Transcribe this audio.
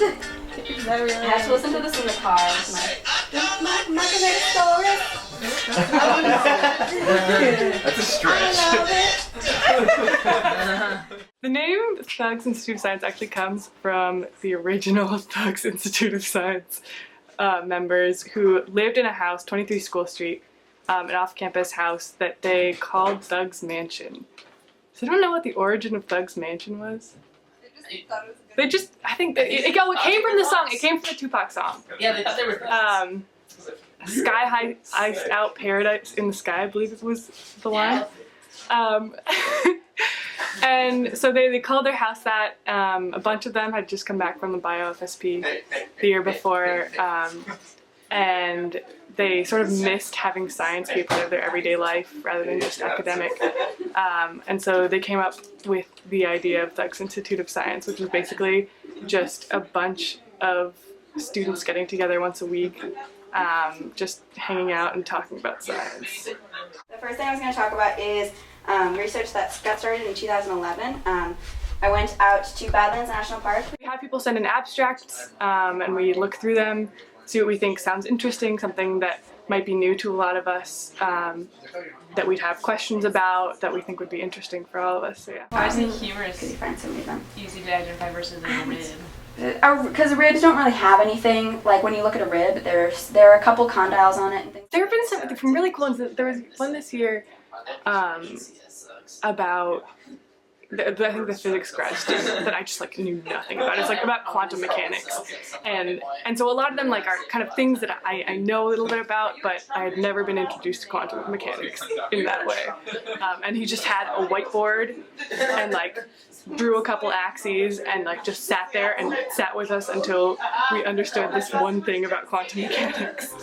Is that really? I have to listen to this in the car with my That's a stretch. The name Thugz Institute of Science actually comes from the original Thugz Institute of Science members who lived in a house, 23 School Street, an off-campus house that they called Thugz Mansion. So I don't know what the origin of Thugz Mansion was. They just, I think that it came from the song. It came from the Tupac song. Yeah, they thought they were. Sky High Iced Out Paradise in the Sky, I believe was the line. And so they called their house that. A bunch of them had just come back from the bio-FSP the year before, and they sort of missed having science be a part of their everyday life rather than just academic. And so they came up with the idea of Thugz Institute of Science, which is basically just a bunch of students getting together once a week, just hanging out and talking about science. The first thing I was going to talk about is research that got started in 2011. I went out to Badlands National Park. We have people send in abstracts, and we look through them, see what we think sounds interesting, something that might be new to a lot of us, that we'd have questions about, that we think would be interesting for all of us. So yeah. Why is it humorous? Could you find some of them? Easy to identify versus a rib. Because ribs don't really have anything. Like when you look at a rib, there are a couple condyles on it and things. There have been some really cool ones. There was one this year about I think the physics grad student that I just like knew nothing about. It's like about quantum mechanics, and so a lot of them like are kind of things that I know a little bit about, but I had never been introduced to quantum mechanics in that way. And he just had a whiteboard and like drew a couple axes and like just sat there and sat with us until we understood this one thing about quantum mechanics.